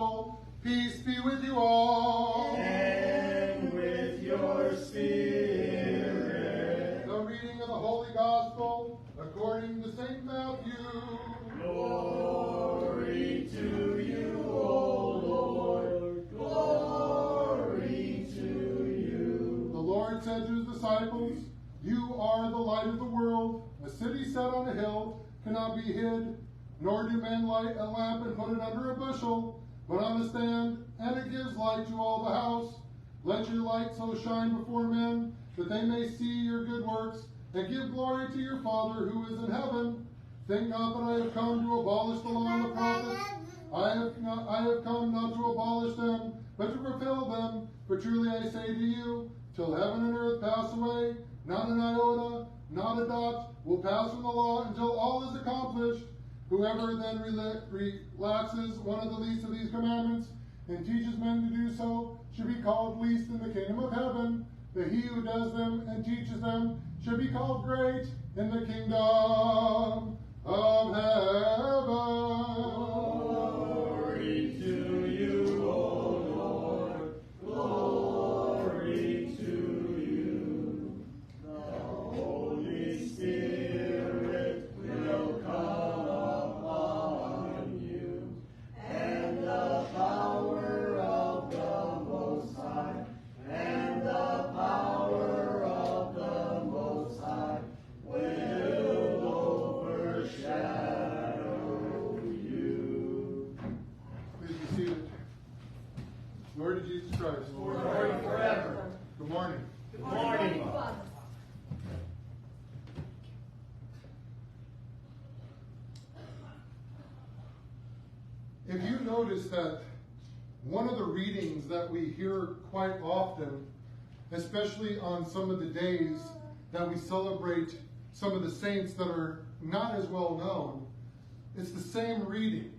gospel. Peace be with you all. And with your spirit. The reading of the Holy Gospel according to St. Matthew. Glory to you, O Lord. Glory to you. The Lord said to his disciples, "You are the light of the world. A city set on a hill cannot be hid, nor do men light a lamp and put it under a bushel, but on a stand, and it gives light to all the house. Let your light so shine before men, that they may see your good works, and give glory to your Father who is in heaven. Think not that I have come to abolish the law and the prophets. I have come not to abolish them, but to fulfill them. For truly I say to you, till heaven and earth pass away, not an iota, not a dot, will pass from the law until all is accomplished. Whoever then relaxes one of the least of these commandments and teaches men to do so should be called least in the kingdom of heaven. But he who does them and teaches them should be called great in the kingdom of heaven." Glory to you, O Lord. Glory to you. The Holy Spirit will come upon you, and the power of the Most High, and the power of the Most High will overshadow you. Please be seated. Lord of Jesus Christ. Lord forever. Good morning. Good morning. If you notice that one of the readings that we hear quite often, especially on some of the days that we celebrate some of the saints that are not as well known, it's the same reading.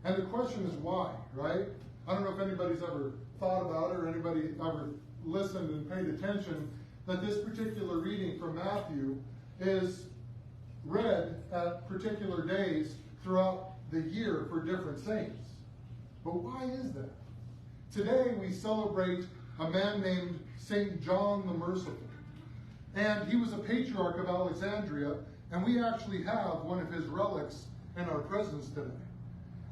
And the question is why, right? I don't know if anybody's ever thought about it or anybody ever listened and paid attention that this particular reading from Matthew is read at particular days throughout the year for different saints. But why is that? Today we celebrate a man named St. John the Merciful. And he was a patriarch of Alexandria, and we actually have one of his relics in our presence today.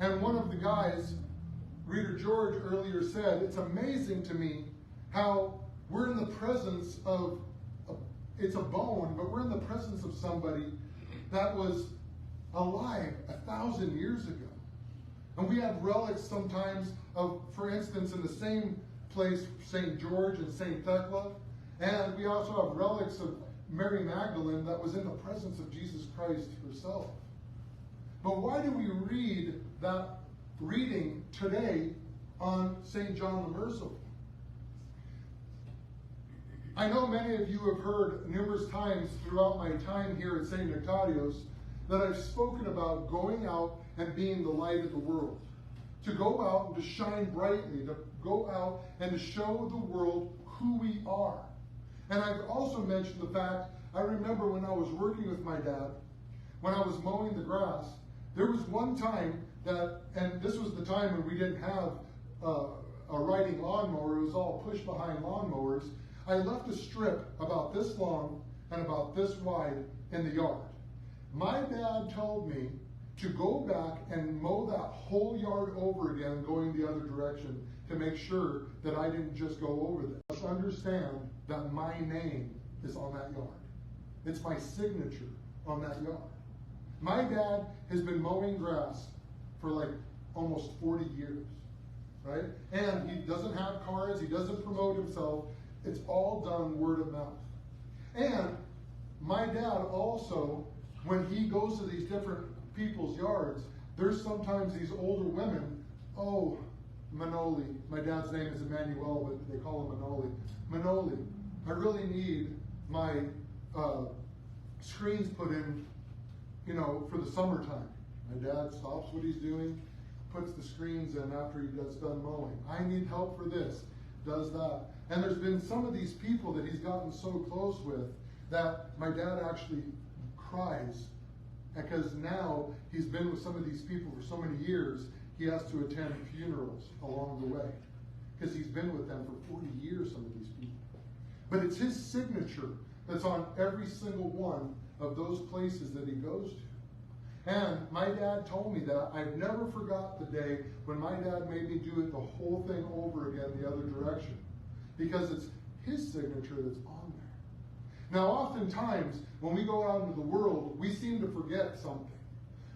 And one of the guys, Reader George earlier said, it's amazing to me how we're in the presence of, it's a bone, but we're in the presence of somebody that was alive 1,000 years ago. And we have relics sometimes of, for instance, in the same place, St. George and St. Thecla. And we also have relics of Mary Magdalene that was in the presence of Jesus Christ herself. But why do we read that reading today on St. John the Merciful? I know many of you have heard numerous times throughout my time here at St. Nectarios that I've spoken about going out and being the light of the world. To go out and to shine brightly, to go out and to show the world who we are. And I've also mentioned the fact, I remember when I was working with my dad, when I was mowing the grass, there was one time that, and this was the time when we didn't have a riding lawnmower, it was all push behind lawnmowers. I left a strip about this long and about this wide in the yard. My dad told me to go back and mow that whole yard over again, going the other direction, to make sure that I didn't just go over there. Let's understand that my name is on that yard. It's my signature on that yard. My dad has been mowing grass for like almost 40 years, right? And he doesn't have cars, he doesn't promote himself. It's all done word of mouth. And my dad also, when he goes to these different people's yards, there's sometimes these older women, oh, Manoli, my dad's name is Emmanuel, but they call him Manoli. Manoli, I really need my screens put in, you know, for the summertime. My dad stops what he's doing, puts the screens in after he gets done mowing. I need help for this, does that. And there's been some of these people that he's gotten so close with that my dad actually cries, because now he's been with some of these people for so many years, he has to attend funerals along the way because he's been with them for 40 years, some of these people. But it's his signature that's on every single one of those places that he goes to. And my dad told me that. I've never forgot the day when my dad made me do it the whole thing over again the other direction, because it's his signature that's on there. Now, oftentimes, when we go out into the world, we seem to forget something.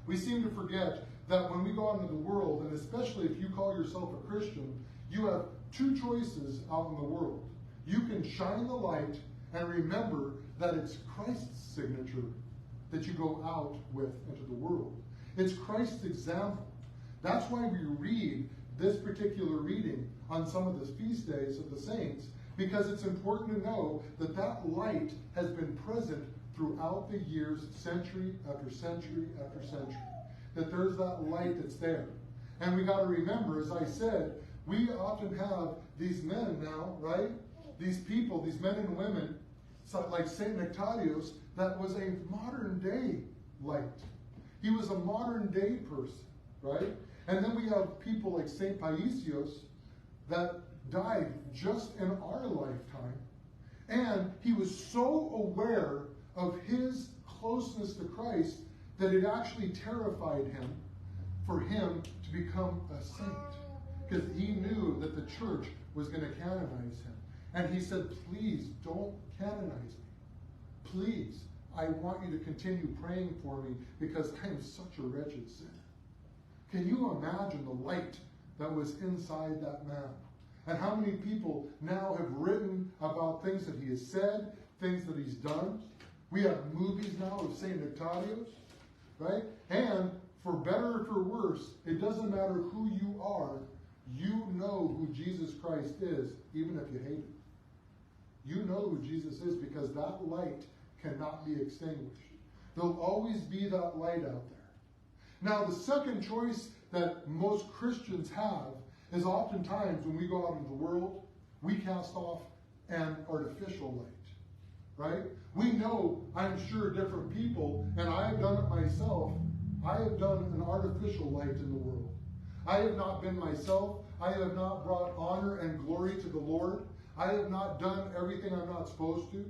We seem to forget that when we go out into the world, and especially if you call yourself a Christian, you have two choices out in the world. You can shine the light and remember that it's Christ's signature that you go out with into the world. It's Christ's example. That's why we read this particular reading on some of the feast days of the saints, because it's important to know that that light has been present throughout the years, century after century after century. That there's that light that's there. And we got to remember, as I said, we often have these men now, right? These people, these men and women, like Saint Nectarios, that was a modern day light. He was a modern day person, right? And then we have people like Saint Paisios that died just in our lifetime. And he was so aware of his closeness to Christ that it actually terrified him for him to become a saint, because he knew that the church was going to canonize him. And he said, please don't canonize me. Please, I want you to continue praying for me because I am such a wretched sinner. Can you imagine the light that was inside that man? And how many people now have written about things that he has said, things that he's done. We have movies now of Saint Nectarios, right? And for better or for worse, it doesn't matter who you are, you know who Jesus Christ is, even if you hate him. You know who Jesus is because that light cannot be extinguished. There'll always be that light out there. Now, the second choice that most Christians have is oftentimes when we go out into the world, we cast off an artificial light, right? We know, I'm sure, different people, and I have done it myself. I have done an artificial light in the world. I have not been myself. I have not brought honor and glory to the Lord. I have not done everything I'm not supposed to.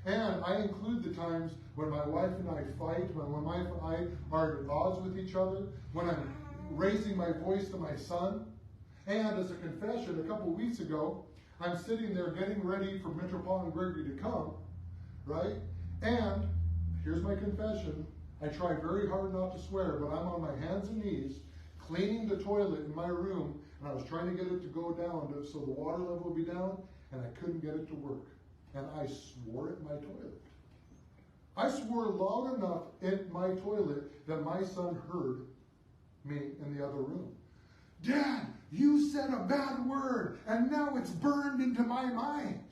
And I include the times when my wife and I fight, when my wife and I are at odds with each other, when I'm raising my voice to my son. And as a confession, a couple of weeks ago, I'm sitting there getting ready for Metropolitan Gregory to come, right? And here's my confession. I try very hard not to swear, but I'm on my hands and knees cleaning the toilet in my room, and I was trying to get it to go down so the water level would be down, and I couldn't get it to work. And I swore at my toilet. I swore loud enough at my toilet that my son heard me in the other room. Dad, you said a bad word, and now it's burned into my mind.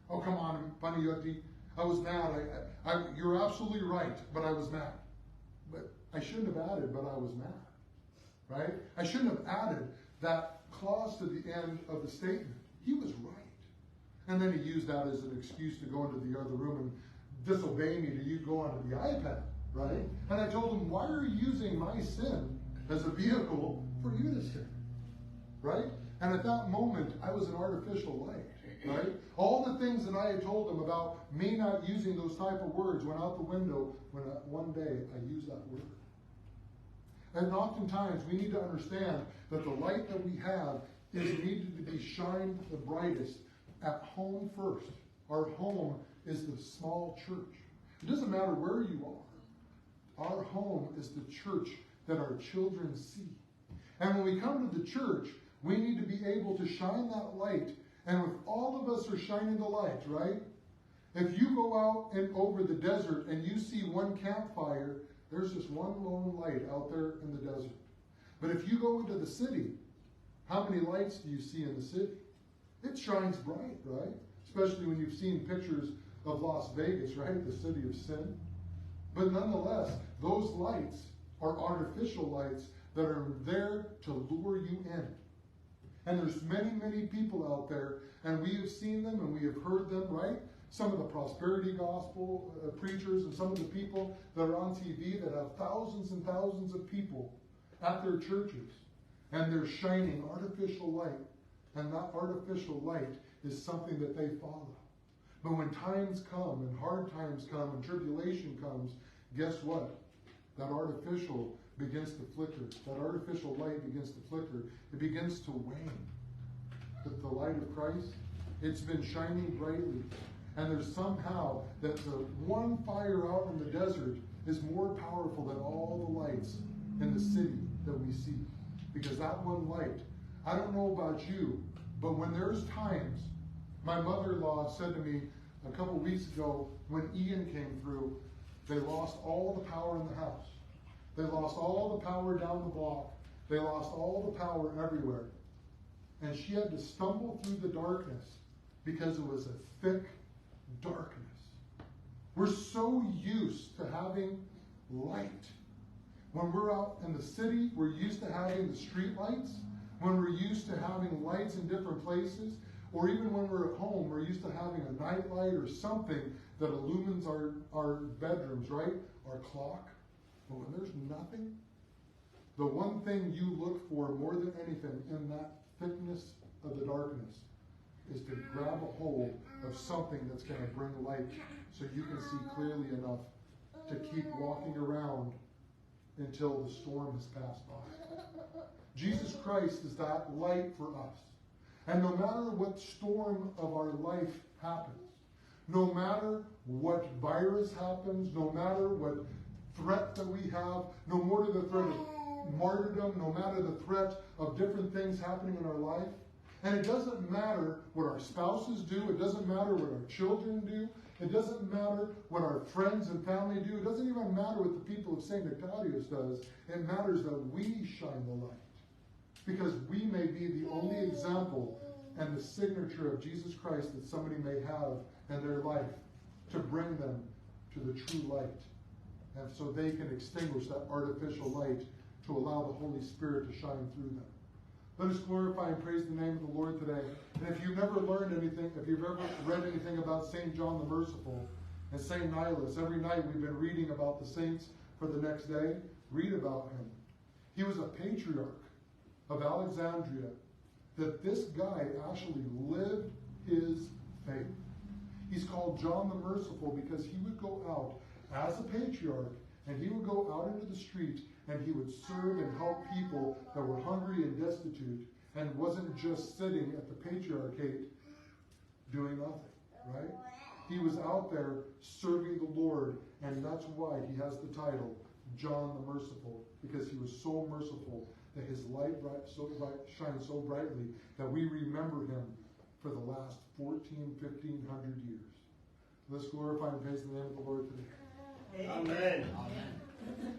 Oh, come on, Panayoti. I was mad. You're absolutely right, but I was mad. But I shouldn't have added, but I was mad. Right? I shouldn't have added that clause to the end of the statement. He was right. And then he used that as an excuse to go into the other room and disobey me to go onto the iPad, right? And I told him, why are you using my sin as a vehicle for you to sin, right? And at that moment, I was an artificial light, right? All the things that I had told him about me not using those type of words went out the window when one day I used that word. And oftentimes, we need to understand that the light that we have is needed to be shined the brightest at home first. Our home is the small church. It doesn't matter where you are. Our home is the church that our children see. And when we come to the church, we need to be able to shine that light. And if all of us are shining the light, right? If you go out and over the desert and you see one campfire, there's just one lone light out there in the desert. But if you go into the city, how many lights do you see in the city? It shines bright, right? Especially when you've seen pictures of Las Vegas, right? The city of sin. But nonetheless, those lights are artificial lights that are there to lure you in. And there's many, many people out there, and we have seen them and we have heard them, right? Some of the prosperity gospel preachers and some of the people that are on TV that have thousands and thousands of people at their churches. And they're shining artificial light. And that artificial light is something that they follow. But when times come and hard times come and tribulation comes, guess what? That artificial begins to flicker. That artificial light begins to flicker. It begins to wane. But the light of Christ, it's been shining brightly. And there's somehow that the one fire out in the desert is more powerful than all the lights in the city that we see. Because that one light, I don't know about you, but when there's times, my mother-in-law said to me a couple weeks ago when Ian came through, they lost all the power in the house. They lost all the power down the block. They lost all the power everywhere. And she had to stumble through the darkness because it was a thick darkness. We're so used to having light. When we're out in the city, we're used to having the street lights. When we're used to having lights in different places, or even when we're at home, we're used to having a night light or something that illumines our bedrooms, right? Our clock. But when there's nothing, the one thing you look for more than anything in that thickness of the darkness is to grab a hold of something that's going to bring light so you can see clearly enough to keep walking around until the storm has passed by. Jesus Christ is that light for us. And no matter what storm of our life happens, no matter what virus happens, no matter what threat that we have, no matter the threat of martyrdom, no matter the threat of different things happening in our life, and it doesn't matter what our spouses do, it doesn't matter what our children do, it doesn't matter what our friends and family do, it doesn't even matter what the people of St. Nectarios does, it matters that we shine the light. Because we may be the only example and the signature of Jesus Christ that somebody may have in their life to bring them to the true light. And so they can extinguish that artificial light to allow the Holy Spirit to shine through them. Let us glorify and praise the name of the Lord today. And if you've never learned anything, if you've ever read anything about St. John the Merciful and St. Nilus, every night we've been reading about the saints for the next day. Read about him. He was a patriarch of Alexandria, that this guy actually lived his faith. He's called John the Merciful because he would go out as a patriarch and he would go out into the street and he would serve and help people that were hungry and destitute and wasn't just sitting at the patriarchate doing nothing, right? He was out there serving the Lord, and that's why he has the title John the Merciful, because he was so merciful that his light shines so brightly that we remember him for the last 1,500 years. Let's glorify and praise the name of the Lord today. Amen. Amen.